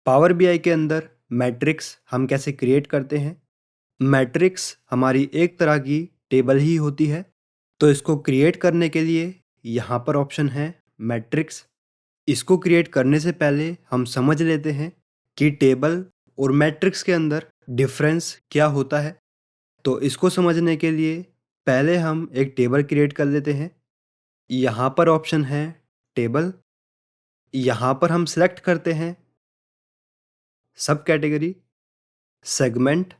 Power BI के अंदर matrix हम कैसे क्रिएट करते हैं। मैट्रिक्स हमारी एक तरह की टेबल ही होती है। तो इसको क्रिएट करने के लिए यहाँ पर ऑप्शन है मैट्रिक्स। इसको क्रिएट करने से पहले हम समझ लेते हैं कि टेबल और मैट्रिक्स के अंदर डिफरेंस क्या होता है। तो इसको समझने के लिए पहले हम एक टेबल क्रिएट कर लेते हैं। यहाँ पर ऑप्शन है टेबल। यहाँ पर हम सेलेक्ट करते हैं सब कैटेगरी, सेगमेंट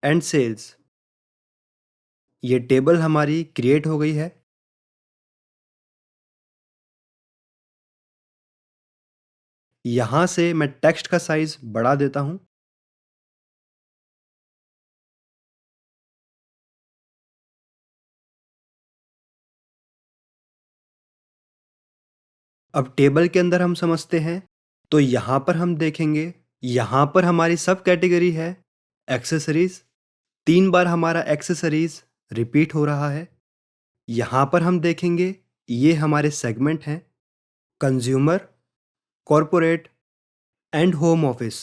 एंड सेल्स। ये टेबल हमारी क्रिएट हो गई है। यहाँ से मैं टेक्स्ट का साइज बढ़ा देता हूँ। अब टेबल के अंदर हम समझते हैं तो यहाँ पर हम देखेंगे, यहाँ पर हमारी सब कैटेगरी है एक्सेसरीज। 3 बार हमारा एक्सेसरीज रिपीट हो रहा है। यहाँ पर हम देखेंगे ये हमारे सेगमेंट हैं, consumer, corporate and home office.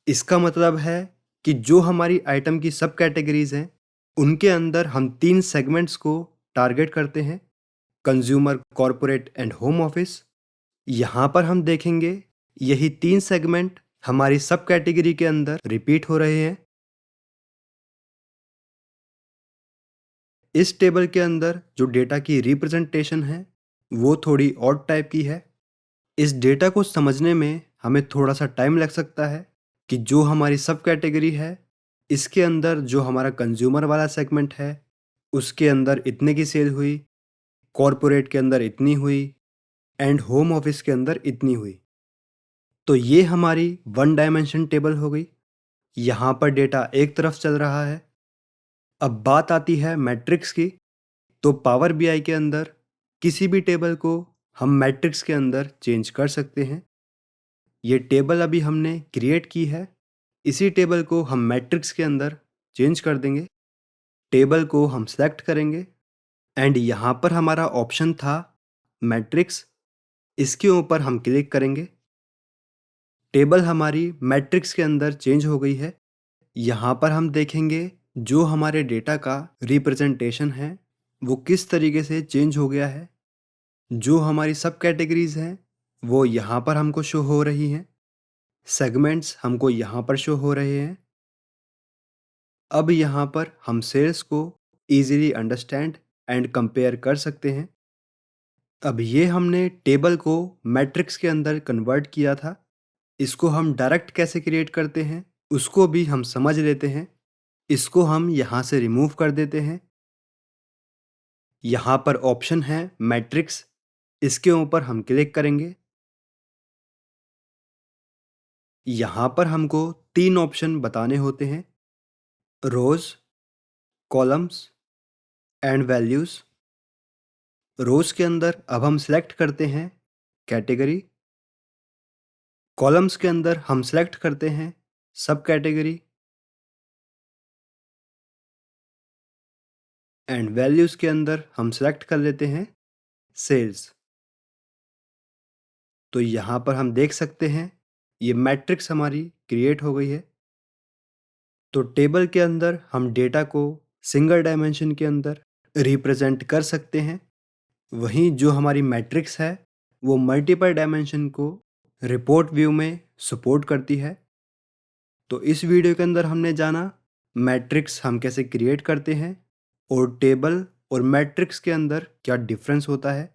इसका मतलब है कि जो हमारी आइटम की सब कैटेगरीज हैं उनके अंदर हम 3 सेगमेंट्स को टारगेट करते हैं, consumer, corporate and home office. यहाँ पर हम देखेंगे यही 3 सेगमेंट हमारी सब कैटेगरी के अंदर रिपीट हो रहे हैं। इस टेबल के अंदर जो डेटा की रिप्रेजेंटेशन है वो थोड़ी ऑड टाइप की है। इस डेटा को समझने में हमें थोड़ा सा टाइम लग सकता है कि जो हमारी सब कैटेगरी है इसके अंदर जो हमारा कंज्यूमर वाला सेगमेंट है उसके अंदर इतने की सेल हुई, कॉरपोरेट के अंदर इतनी हुई एंड होम ऑफिस के अंदर इतनी हुई। तो ये हमारी वन डायमेंशन टेबल हो गई। यहाँ पर डेटा एक तरफ चल रहा है। अब बात आती है मैट्रिक्स की। तो पावर बीआई के अंदर किसी भी टेबल को हम मैट्रिक्स के अंदर चेंज कर सकते हैं। ये टेबल अभी हमने क्रिएट की है, इसी टेबल को हम मैट्रिक्स के अंदर चेंज कर देंगे। टेबल को हम सेलेक्ट करेंगे एंड यहाँ पर हमारा ऑप्शन था मैट्रिक्स, इसके ऊपर हम क्लिक करेंगे। टेबल हमारी मैट्रिक्स के अंदर चेंज हो गई है। यहाँ पर हम देखेंगे जो हमारे डेटा का रिप्रेजेंटेशन है वो किस तरीके से चेंज हो गया है। जो हमारी सब कैटेगरीज हैं वो यहाँ पर हमको शो हो रही हैं, सेगमेंट्स हमको यहाँ पर शो हो रहे हैं। अब यहाँ पर हम सेल्स को इजीली अंडरस्टैंड एंड कंपेयर कर सकते हैं। अब ये हमने टेबल को मैट्रिक्स के अंदर कन्वर्ट किया था, इसको हम डायरेक्ट कैसे क्रिएट करते हैं उसको भी हम समझ लेते हैं। इसको हम यहाँ से रिमूव कर देते हैं। यहाँ पर ऑप्शन है मैट्रिक्स, इसके ऊपर हम क्लिक करेंगे। यहाँ पर हमको 3 ऑप्शन बताने होते हैं, रोज, कॉलम्स एंड वैल्यूज। रोज के अंदर अब हम सेलेक्ट करते हैं कैटेगरी, कॉलम्स के अंदर हम सेलेक्ट करते हैं सब कैटेगरी एंड वैल्यूज के अंदर हम सेलेक्ट कर लेते हैं सेल्स। तो यहाँ पर हम देख सकते हैं ये मैट्रिक्स हमारी क्रिएट हो गई है। तो टेबल के अंदर हम डेटा को सिंगल डायमेंशन के अंदर रिप्रेजेंट कर सकते हैं, वहीं जो हमारी मैट्रिक्स है वो मल्टीपल डायमेंशन को रिपोर्ट व्यू में सपोर्ट करती है। तो इस वीडियो के अंदर हमने जाना मैट्रिक्स हम कैसे क्रिएट करते हैं और टेबल और मैट्रिक्स के अंदर क्या डिफरेंस होता है।